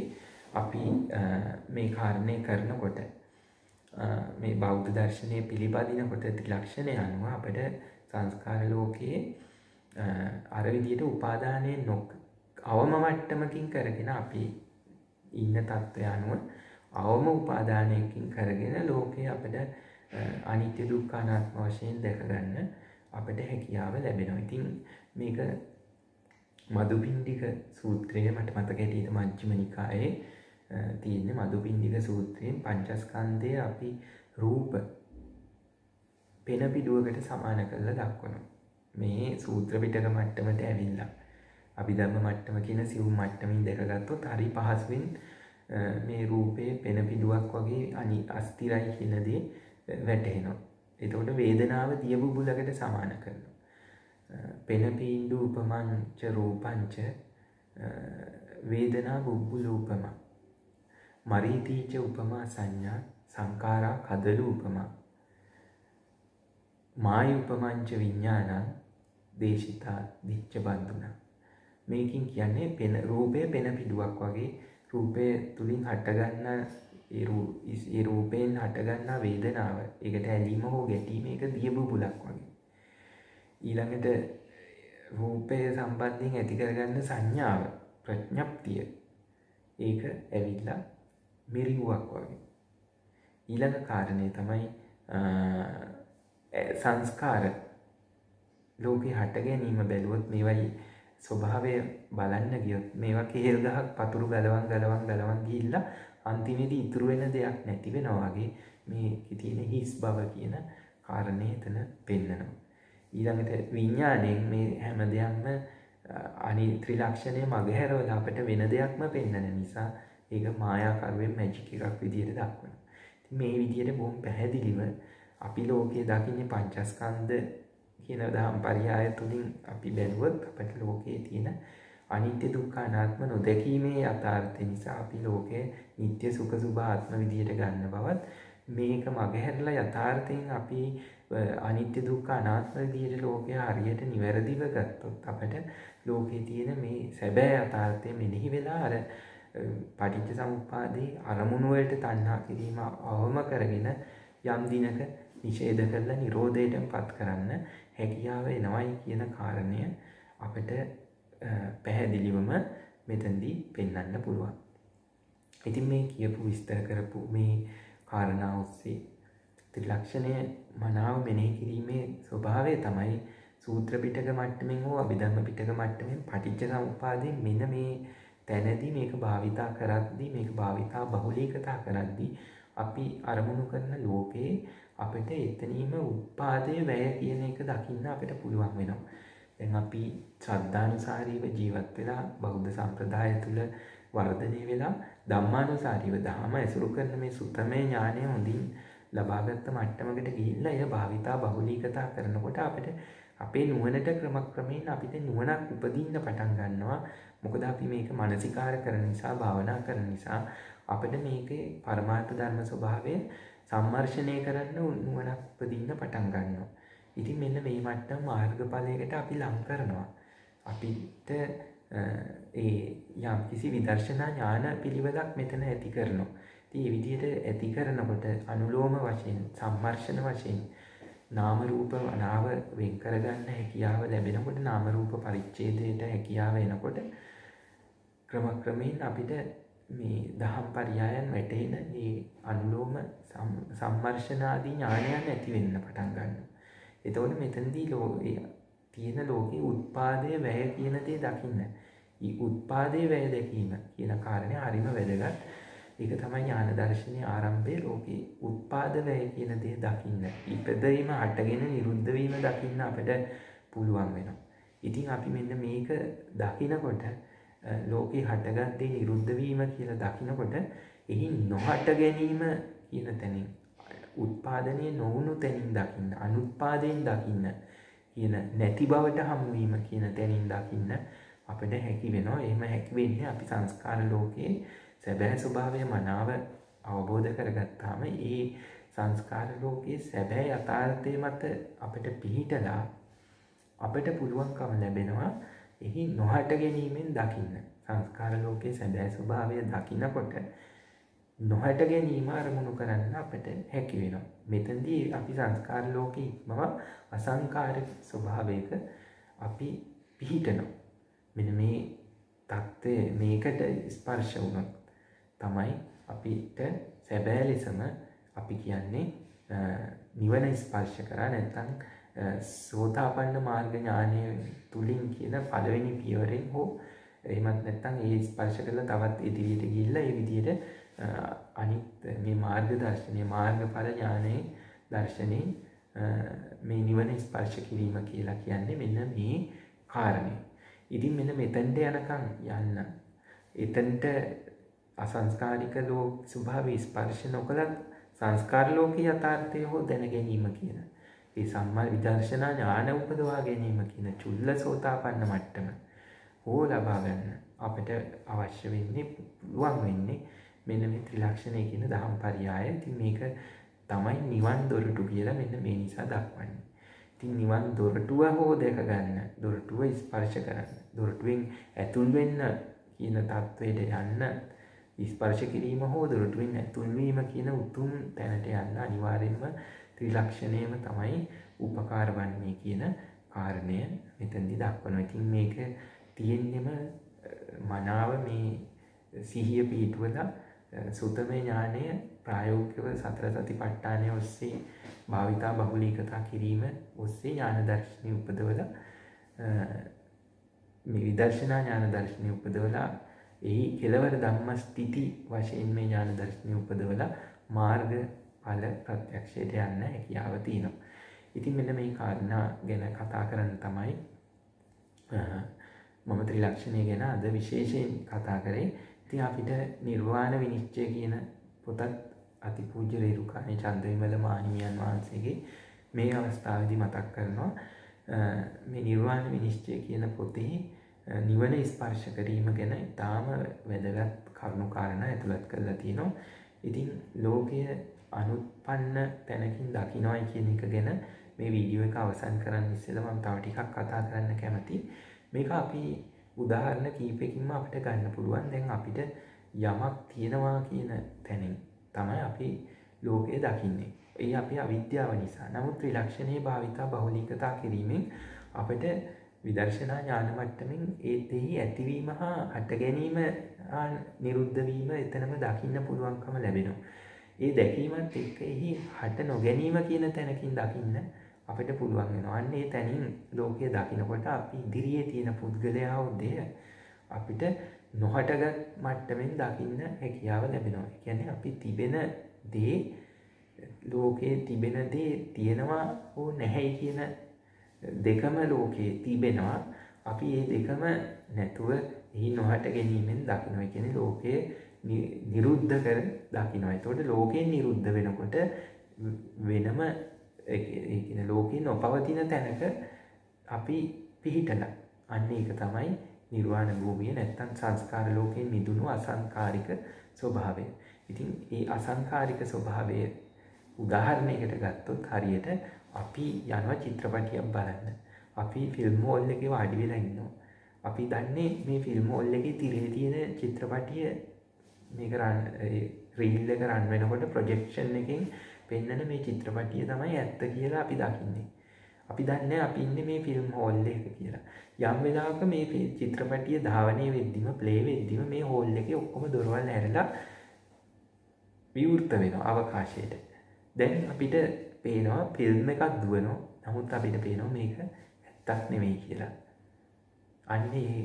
අපි මේ කාරණේ කරනකොට, මේ බෞද්ධ දර්ශනය පිළිපදිනකොට ත්‍රිලක්ෂණය අනුව අපිට සංස්කාර ලෝකයේ අර විදියට උපාදානයේ අවම මට්ටමකින් කරගෙන අපි ඉන්න තත්ත්වය අනුව අවම උපාදානයකින් කරගෙන ලෝකයේ අපිට අනිත්‍ය, දුක්ඛ, අනාත්ම වශයෙන් දැක ගන්න අපිට හැකියාව ලැබෙනවා. ඉතින් මේක මදුපිණ්ඩික සූත්‍රයේ මට මතක හැටියට මජ්ක්‍ධිම නිකායේ තියෙන මදුපිණ්ඩික සූත්‍රයෙන් පංචස්කන්ධය අපි රූප පෙන පිඩුවකට සමාන කරලා දක්වනවා. මේ සූත්‍ර පිටක මට්ටමට ඇවිල්ලා අභිධර්ම මට්ටම කියන සිවුම් මට්ටමින් දැකගත්තොත් හරි පහසුවෙන් මේ රූපේ පෙන පිඩුවක් වගේ අස්තිරයි කියන දේ වැටහෙනවා. එතකොට වේදනාව දිය බුබුලකට සමාන කරනවා. පෙන පීණ්ඩු උපමංච රූපංච වේදනා බුබ්බුලූපම මරීතීච උපමා සංඥා සංකාරා කදලු උපමා මාය උපමංච විඥානං දේශිතා දිච්ච බන්දුනා. මේකින් කියන්නේ පෙන රූපය පෙන පිඩුවක් වගේ, රූපය තුලින් හටගන්න ඒ රූපයෙන් හටගන්නා වේදනාව, ඒකට ඇලීම හෝ ගැටීම, ඒක දිය බුබුලක් වගේ. ඊළඟට රූපය සම්බන්ධයෙන් ඇති කරගන්න සංඥාව, ප්‍රඥප්තිය, ඒක ඇවිල්ලා මිරිඟුවක් වගේ. ඊළඟ කාරණේ තමයි සංස්කාර ලෝකේ හට ගැනීම බැලුවොත් මේවයි ස්වභාවය බලන්න ගියොත් මේවා කේල් ගහක් පතුරු ගලවන් ගිහිල්ලා අන්තිමේදී ඉතුරු වෙන දෙයක් නැති වෙනවා වගේ මේකේ තියෙන හිස් බව කියන කාරණේ එතන පෙන්නනවා. ඊළඟට විඥාණයෙන් මේ හැම දෙයක්ම අනි ත්‍රිලක්ෂණය මගහැරවලා අපිට වෙන දෙයක්ම පෙන්වන නිසා ඒක මායාකරුවෙන් මැජික් එකක් විදියට දක්වනවා. ඉතින් මේ විදියට බොහොම පැහැදිලිව අපි ලෝකයේ දකින්නේ පංචස්කන්ධ කියන දහම් පරයය තුලින් අපි බැලුවොත් අපිට ලෝකයේ තියෙන අනිත්‍ය දුක්ඛ අනාත්ම නොදැකීමේ යථාර්ථය නිසා අපි ලෝකයේ නිට්ටය සුඛ සුභ ආත්ම විදියට ගන්න බවත් මේක මගහැරලා යථාර්ථයෙන් අපි අනිත්‍ය දුක්ඛ අනාත්ම විදියට ලෝකය හරියට නිවැරදිව ගත්තොත් අපිට ලෝකයේ තියෙන මේ සැබෑ යථාර්ථය මෙනෙහි වෙලා අර පටිච්ච සමුප්පාදේ අරමුණු වලට තණ්හා කිරීම අවම කරගෙන යම් දිනක නිෂේධ කරලා නිරෝධයට පත් කරන්න හැකියාව එනවයි කියන කාරණය අපිට පැහැදිලිවම මෙතනදී පෙන්වන්න පුළුවන්. ඉතින් මේ කියපු විස්තර කරපු මේ කාරණා ඔස්සේ ත්‍රිලක්ෂණය මනාව මෙනෙහි කිරීමේ ස්වභාවය තමයි සූත්‍ර පිටක මට්ටමින් හෝ අභිධර්ම පිටක මට්ටමින් පටිච්ච සමුප්පාදයෙන් මෙන්න මේ තැනදී මේක භාවිතා කරද්දී මේක භාවිතා බහුලීකතා කරද්දී අපි අරමුණු කරන ලෝකේ අපිට එතනීම උත්පාදයේ වැය කියන එක දකින්න අපිට පුළුවන් වෙනවා. දැන් අපි ශ්‍රද්ධානුසාරීව ජීවත් වෙලා බෞද්ධ සම්ප්‍රදාය තුළ වර්ධනය වෙලා ධම්මානුසාරීව ධර්ම ඇසුරු කරන මේ සුත්තමේ ඥානය හොඳින් ලබාගත් මට්ටමකට ගිහිල්ලා එය භාවිතා බහුලීකතා කරනකොට අපිට අපේ නුවණට ක්‍රමක්‍රමයෙන් අපිට නුවණක් උපදින්න පටන් ගන්නවා. මොකද අපි මේක මානසිකාර කරන නිසා භාවනා කරන නිසා අපිට මේකේ පරමාර්ථ ධර්ම ස්වභාවය සම්මර්ෂණය කරන්න නුවණක් උපදින්න පටන් ගන්නවා. ඉතින් මෙන්න මේ මට්ටම මාර්ගඵලයකට අපි ලං කරනවා. අපිට ඒ යම් කිසි විදර්ශනා ඥාන පිළිවෙලක් මෙතන ඇති කරනවා. ඉතින් මේ විදිහට ඇති කරනකොට අනුලෝම වශයෙන් සම්මර්ෂණ වශයෙන් නාම රූප අනාව වෙන් කරගන්න හැකියාව ලැබෙනකොට නාම රූප පරිච්ඡේදයට හැකියාව එනකොට ක්‍රමක්‍රමයෙන් අපිට මේ දහම් පරයයන් වැටෙන මේ අනුලෝම සම්මර්ෂණාදී ඥානයන් ඇති වෙන්න පටන් ගන්නවා. එතකොට මෙතනදී තියෙන ලෝකේ උත්පාදයේ වැය කියන දේ දකින්න. මේ උත්පාදයේ වැය දැකීම කියන කාරණේ හරිම වැදගත්. ඒක තමයි ඥාන දර්ශනයේ ආරම්භයේ ලෝකේ උත්පාද වැය කියන දේ දකින්න. ඉපදීම හටගෙන නිරුද්ධ වීම දකින්න අපිට පුළුවන් වෙනවා. ඉතින් අපි මෙන්න මේක දකිනකොට ලෝකේ හටගත් දේ නිරුද්ධ වීම කියලා දකිනකොට එහි නොහට ගැනීම කියන තැනින් උත්පාදනය නොවුණු තැනින් දකින්න අනුත්පාදයෙන් දකින්න කියන නැති බවට හමු වීම කියන තැනින් දකින්න අපිට හැකි වෙනවා. එහෙම හැකි වෙන්නේ අපි සංස්කාර ලෝකයේ සැබෑ ස්වභාවය මනාව අවබෝධ කරගත්තාම ඒ සංස්කාර ලෝකයේ සැබෑ යථාර්ථය මත අපිට පිහිටලා අපිට පුළුවන්කම ලැබෙනවා එහි නොහට ගැනීමෙන් දකින්න. සංස්කාර ලෝකයේ සැබෑ ස්වභාවය දකිනකොට නොහට ගැනීම අරමුණු කරන්න අපිට හැකි වෙනවා. මෙතනදී අපි සංස්කාර ලෝකයේ ඉක්මව අසංකාරික ස්වභාවයක අපි පිහිටනවා. මෙන්න මේ தත්ත්වය මේකට ස්පර්ශ වුණොත් තමයි අපිට සැබෑ ලෙසම අපි කියන්නේ නිවන ස්පර්ශ කරා නැත්නම් සෝතාපන්න මාර්ග ඥානය තුලින් කියන පළවෙනි පියවරෙන් හෝ එහෙමත් නැත්නම් ඒ ස්පර්ශ කරලා තවත් ඉදිරියට ගිහිල්ලා ඒ විදිහට අනිත් මේ මාර්ග දර්ශනීය මාර්ගඵල ඥානයේ දර්ශනයේ මේ නිවන ස්පර්ශ කිරීම කියලා කියන්නේ මෙන්න මේ කාරණේ. ඉතින් මෙන්න මෙතෙන්ට යනකම් යන්න. එතෙන්ට අසංස්කාරික ලෝක ස්වභාවය ස්පර්ශ නොකලත් සංස්කාර ලෝකයේ යථාර්ථය හෝ දැන ගැනීම කියන ඒ සම්මා විදර්ශනා ඥාන උපදවා ගැනීම කියන චුල්ලසෝතාපන්න මට්ටම හෝ ලබා ගන්න අපිට අවශ්‍ය වෙන්නේ පුළුවන් වෙන්නේ මෙන්න මේ ත්‍රිලක්ෂණය කියන දහම් පරයය. ඉතින් මේක තමයි නිවන් දොරටු කියලා මෙන්න මේ නිසා දක්වන්නේ. ඉතින් නිවන් දොරටුව හෝ දැක ගන්න, දොරටුව ස්පර්ශ කරන්න, දොරටුවෙන් ඇතුල් වෙන්න කියන தത്വයට යන්න, ස්පර්ශ කිරීම හෝ දොරටුවෙන් ඇතුල් වීම කියන උතුම් තැනට යන්න අනිවාර්යෙන්ම ත්‍රිලක්ෂණයම තමයි උපකාර වන්නේ කියන කාරණය මෙතනදී දක්වනවා. ඉතින් මේක තියෙන්නේම මනාව මේ සිහිය පිහිටුවලා සුතමේ ඥානය ප්‍රායෝගිකව සතර සතිපට්ඨානය ඔස්සේ භාවිතා බහුලීකතා කිරීම ඔස්සේ ඥාන දර්ශනය උපදවලා මේ විදර්ශනා ඥාන දර්ශනය උපදවලා එහි කෙලවර ධම්මස්ථಿತಿ වශයෙන් මේ ඥාන දර්ශනය උපදවලා මාර්ග ඵල ප්‍රත්‍යක්ෂයට යන්න හැකියාව තියෙනවා. ඉතින් මෙන්න මේ කාරණා ගැන කතා කරන්න තමයි මම ත්‍රිලක්ෂණය ගැන අද විශේෂයෙන් කතා කරේ. ඉතින් අපිට නිර්වාණ විනිශ්චය කියන පොතත් අතිපූජ්‍ය රේරුකාණේ චන්ද්‍රවිමල මාහිමියන් වහන්සේගේ මේ අවස්ථාවේදී මතක් කරනවා. මේ නිර්වාණ විනිශ්චය කියන පොතේ නිවන ස්පර්ශ කිරීම ගැන ඉතාම වැදගත් කරුණු කාරණා ඇතුළත් කරලා තියෙනවා. ඉතින් ලෝකය අනුත්පන්න තැනකින් දකින්නයි කියන එක ගැන මේ වීඩියෝ එක අවසන් කරන්න ඉස්සෙල්ලා මම තව ටිකක් කතා කරන්න කැමතියි. මේක අපි උදාහරණ කීපයකින්ම අපිට ගන්න පුළුවන්. දැන් අපිට යමක් තියෙනවා කියන තැනින් තමයි අපි ලෝකය දකින්නේ. ඒ අපේ අවිද්‍යාව නිසා. නමුත් ත්‍රිලක්ෂණයේ භාවිතා බහුලීකතා කිරීමෙන් අපිට විදර්ශනා ඥාන මට්ටමින් ඒ දෙහි ඇතිවීම හා හට ගැනීම නිරුද්ධ වීම එතනම දකින්න පුළුවන්කම ලැබෙනවා. ඒ දැකීමත් එක්ක එහි හට නොගැනීම කියන තැනකින් දකින්න අපිට පුළුවන් වෙනවා. අන්න ඒ තැනින් ලෝකය දකිනකොට අපි ඉදිරියේ තියෙන පුද්ගලයා උදේ අපිට නොහටගත් මට්ටමින් දකින්න හැකියාව ලැබෙනවා. ඒ කියන්නේ අපි තිබෙන දේ ලෝකයේ තිබෙන දේ තියෙනවා හෝ නැහැ කියන දෙකම ලෝකයේ තිබෙනවා. අපි මේ දෙකම නැතුව එහි නොහට ගැනීමෙන් දකිනවා. ඒ කියන්නේ ලෝකයේ නිරුද්ධ කර දකිනවා. ඒතකොට ලෝකයෙන් නිරුද්ධ වෙනකොට වෙනම ඒ කියන්නේ ලෝකේ නොපවතින තැනක අපි පිහිටලා. අන්න ඒක තමයි නිර්වාණ භූමිය නැත්තම් සංස්කාර ලෝකයෙන් මිදුණු අසංකාරික ස්වභාවය. ඉතින් ඒ අසංකාරික ස්වභාවය උදාහරණයකට ගත්තොත් හරියට අපි යනවා චිත්‍රපටියක් බලන්න. අපි ෆිල්ම් හෝල් එකේ වාඩි වෙලා ඉන්නවා. අපි දන්නේ මේ ෆිල්ම් හෝල් එකේ තිරේ තියෙන චිත්‍රපටිය මේක රීල් එක රන් වෙනකොට ප්‍රොජෙක්ෂන් එකෙන් පෙන්වන මේ චිත්‍රපටිය තමයි ඇත්ත කියලා අපි දකින්නේ. අපි දන්නේ අපි ඉන්නේ මේ ෆිල්ම් හෝල් එක කියලා. යම් වෙලාවක මේ චිත්‍රපටිය ධාවනය වෙද්දිම ප්ලේ වෙද්දිම මේ හෝල් එකේ ඔක්කොම දොරවල් ඇරලා විවෘත වෙනවා අවකාශයට. දැන් අපිට පේනවා ෆිල්ම් එකක් දුවනවා. නමුත් අපිට පේනවා මේක ඇත්තක් නෙමෙයි කියලා. අන්නේ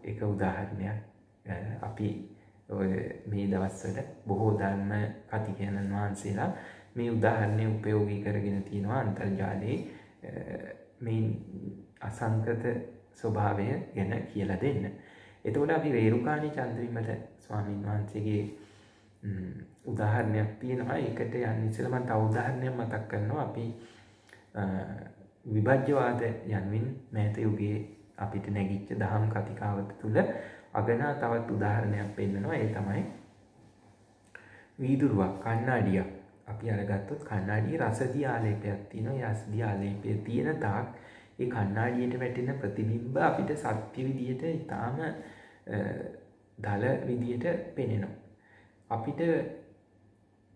ඒක උදාහරණයක්. අපි මේ දවස්වල බොහෝ ධර්ම කතිකයන්න් වහන්සේලා මේ උදාහරණය උපයෝගී කරගෙන තියෙනවා අන්තර්ජාලයේ මේ අසංකත ස්වභාවය ගැන කියලා දෙන්න. එතකොට අපි රේරුකාණේ චන්ද්‍රවිමල ස්වාමීන් වහන්සේගේ උදාහරණයක් තියෙනවා. ඒකට යන්න ඉස්සෙල්ලා මම තව උදාහරණයක් මතක් කරනවා. අපි විභජ්‍යවාද යන්වින් මෑත යුගයේ අපිට නැගිච්ච දහම් කතිකාවත තුල අගනා තවත් උදාහරණයක් පෙන්නනවා. ඒ තමයි වීදුරුවක් කණ්ණාඩියක්. අපි අරගත්තොත් කණ්ණාඩියේ රසදිය ආලේපයක් තියෙනවා. ඒ රසදිය ආලේපයේ තියෙන තාක් ඒ කණ්ණාඩියට වැටෙන ප්‍රතිබිම්බ අපිට සත්‍ය විදියට ඊටාම දල විදියට පෙනෙනවා. අපිට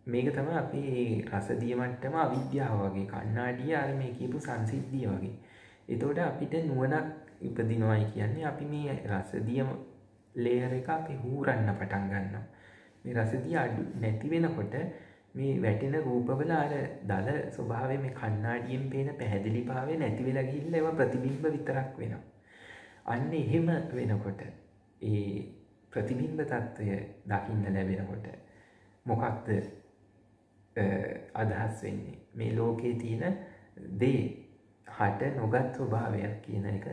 මේක තමයි අපි රසදිය මට්ටම අවිද්‍යාව වගේ කණ්ණාඩිය අර මේ කියපු සංසිද්ධිය වගේ. එතකොට අපිට නුවණක් ඉපදිනවයි කියන්නේ අපි මේ රසදිය ලේයර් එක අපි හූරන්න පටන් ගන්නවා. මේ රසදිය අඩු නැති වෙනකොට මේ වැටෙන රූපවල අර දල ස්වභාවය මේ කණ්ණාඩියෙන් පේන පැහැදිලිභාවය නැති වෙලා ගිහිල්ලා ඒවා ප්‍රතිබිම්බ විතරක් වෙනවා. අන්න එහෙම වෙනකොට ඒ ප්‍රතිබිම්බ తত্ত্বය දකින්න ලැබෙනකොට මොකක්ද අදහස් වෙන්නේ? මේ ලෝකේ තියෙන දේ හට නොගත් ස්වභාවයක් කියන එක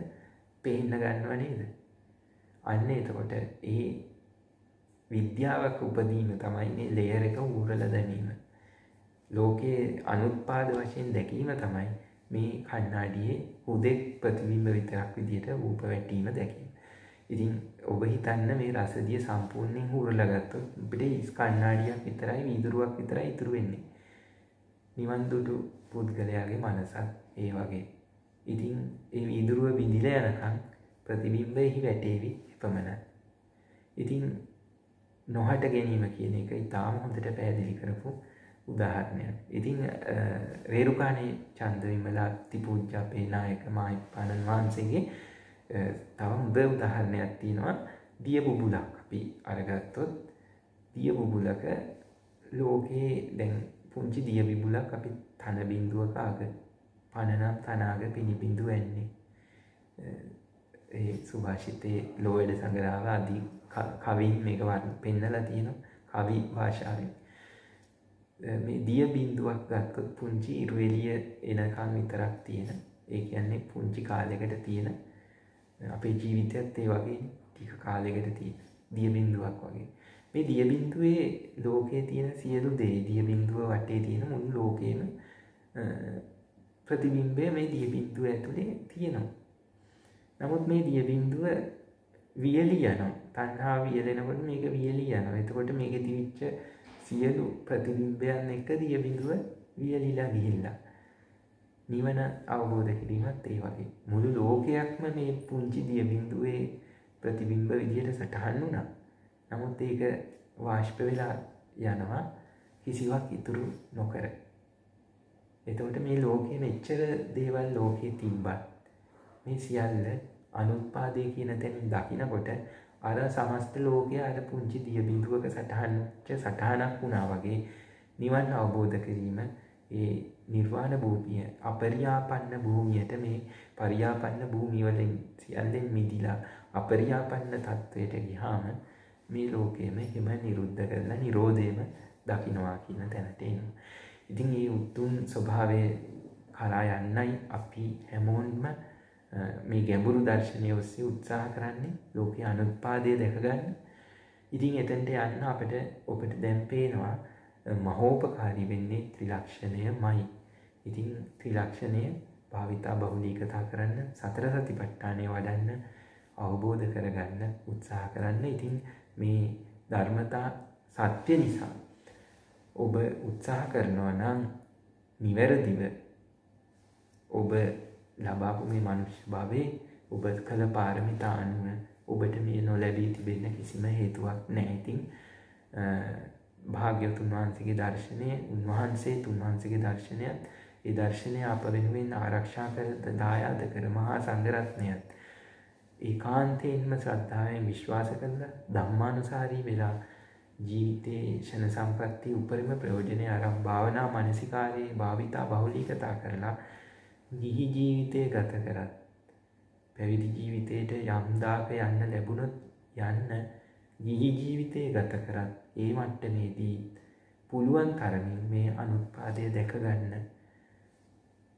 පේන්න ගන්නව නේද? අන්න එතකොට ඒ විද්‍යාවක උපදීම තමයි මේ ලේයර් එක ඌරලා දැමීම. ලෝකයේ අනුත්පාද වශයෙන් දැකීම තමයි මේ කණ්ණාඩියේ හුදෙක් ප්‍රතිබිම්බ විතරක් විදියට රූප වැටීම දැකීම. ඉතින් ඔබ හිතන්න මේ රසදිය සම්පූර්ණයෙන් හුරලා ගත්තොත් අපිට කණ්ණාඩියක් විතරයි වීදුරුවක් විතරයි ඉතුරු වෙන්නේ. නිවන් දුටු පුද්ගලයාගේ මනසත් ඒ වගේ. ඉතින් ඒ වීදුරුව බිඳිලා යනකම් ප්‍රතිබිම්බෙහි වැටේවි එපමණයි. ඉතින් නොහට ගැනීම කියන එක ඉතාම හොඳට පැහැදිලි කරපු උදාහරණයක්. ඉතින් රේරුකාණේ චන්ද්‍රවිමල අතිපූජ්‍ය අපේ නායක මාහිමිපාණන් වහන්සේගේ තව හොඳ උදාහරණයක් තියෙනවා. දිය බුබුලක් අපි අරගත්තොත් දිය බුබුලක ලෝකේ දැන් පුංචි දිය බුබුලක් අපි තන බිඳුවක අග පනනම් තනාග පිණි බිඳුව එන්නේ. ඒ සුභාෂිතයේ ලෝයඩ සංග්‍රහව ආදී කවින් මේක පෙන්නලා තියෙනවා කවි භාෂාවෙන්. මේ දිය බිඳුවක් ගත්තොත් පුංචි ඉරු එළිය එනකන් විතරක් තියෙන. ඒ කියන්නේ පුංචි කාලයකට තියෙන අපේ ජීවිතයත් ඒ වගේ ටික කාලයකට තියෙන දිය බිඳුවක් වගේ. මේ දිය බිඳුවේ ලෝකයේ තියෙන සියලු දේ දිය බිඳුව වටේ තියෙන මුළු ලෝකෙම ප්‍රතිබිම්බය මේ දිය බිඳුව ඇතුලේ තියෙනවා. නමුත් මේ දිය බිඳුව වියලි යනවා. තණ්හාව වියලෙනකොට මේක වියලි යනවා. එතකොට මේකේ තිබිච්ච සියලු ප්‍රතිබිම්බයන් එක්ක දිය බිඳුව වියලිලා ගිහිල්ලා නිවන අවබෝධ කිරීමත් ඒ වගේ. මුළු ලෝකයක්ම මේ පුංචි දිය බිඳුවේ ප්‍රතිබිම්බ විදියට සටහන් වුණා. නමුත් ඒක වාෂ්ප වෙලා යනවා කිසිවක් ඉතුරු නොකර. එතකොට මේ ලෝකයේ මෙච්චර දේවල් ලෝකයේ තිබ්බත් මේ සියල්ල අනුත්පාදේ කියන තැනින් දකිනකොට අර සමස්ත ලෝකය අර පුංචි දිය බිඳුවක සටහනක් වුණා වගේ නිවන් අවබෝධ කිරීම ඒ නිර්වාණ භූමිය අපරියාපන්න භූමියට මේ පරියාපන්න භූමිය වලින් සියල්ලෙන් මිදිලා අපරියාපන්න තත්වයට ගියාම මේ ලෝකෙම හිම නිරුද්ධ කරලා නිරෝධයම දකින්නවා කියන තැනට එනවා. ඉතින් මේ උතුම් ස්වභාවය කරා යන්නයි අපි හැමෝන්ම මේ ගැඹුරු දර්ශනය ඔස්සේ උත්සාහ කරන්නේ ලෝකයේ අනුත්පාදය දැක ගන්න. ඉතින් එතනට යන්න ඔබට දැන් පේනවා මහෝපකාරී වෙන්නේ ත්‍රිලක්ෂණයමයි. ඉතින් ත්‍රිලක්ෂණය භාවිතා බහුලීකතා කරන්න සතර සතිපට්ඨානය වඩන්න අවබෝධ කරගන්න උත්සාහ කරන්න. ඉතින් මේ ධර්මතා සත්‍ය නිසා ඔබ උත්සාහ කරනවා නම් නිවැරදිව ඔබ ලබාපු මේ මනුෂ්‍ය භවයේ ඔබ කළ පාරමිතා අනුව ඔබට මේ නොලැබී තිබෙන්න කිසිම හේතුවක් නැහැ. ඉතින් භාග්‍යවතුන් වහන්සේගේ දර්ශනය උන්වහන්සේගේ දර්ශනයත් ඒ දර්ශනය අප වෙනුවෙන් ආරක්ෂා කර දායාද කර මහා සංඝරත්නයත් ඒකාන්තයෙන්ම ශ්‍රද්ධාවෙන් විශ්වාස කරලා ධම්මානුසාරී වෙලා ජීවිතයේ ෂණ සම්පත්තිය උපරිම ප්‍රයෝජනය අරන් භාවනා මානසිකාරයේ භාවිතා බහුලීකතා කරලා ගිහි ජීවිතය ගත කරත් පැවිදි ජීවිතයට යම් දාක යන්න ලැබුණොත් යන්න ගිහි ජීවිතය ගත කරත් ඒ මට්ටමේදී පුළුවන් තරමින් මේ අනුත්පාදය දැක ගන්න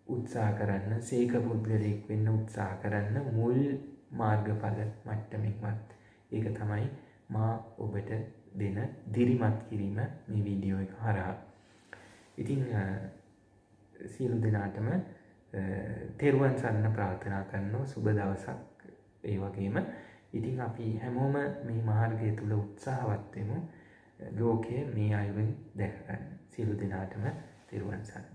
උත්සාහ කරන්න, සීක පුද්ගලයෙක් වෙන්න උත්සාහ කරන්න මුල් මාර්ගඵල මට්ටමින්වත්. ඒක තමයි මා ඔබට දෙන දිරිමත් කිරීම මේ වීඩියෝ එක හරහා. ඉතින් සියලු දෙනාටම තෙරුවන් සරණ ප්‍රාර්ථනා කරනවා. සුබ දවසක් ඒ වගේම. ඉතින් අපි හැමෝම මේ මාර්ගය තුල උත්සාහවත් වෙමු. ලෝකයේ මේ අයුරින් දැක ගන්න. සියලු දෙනාටම තෙරුවන් සරණ.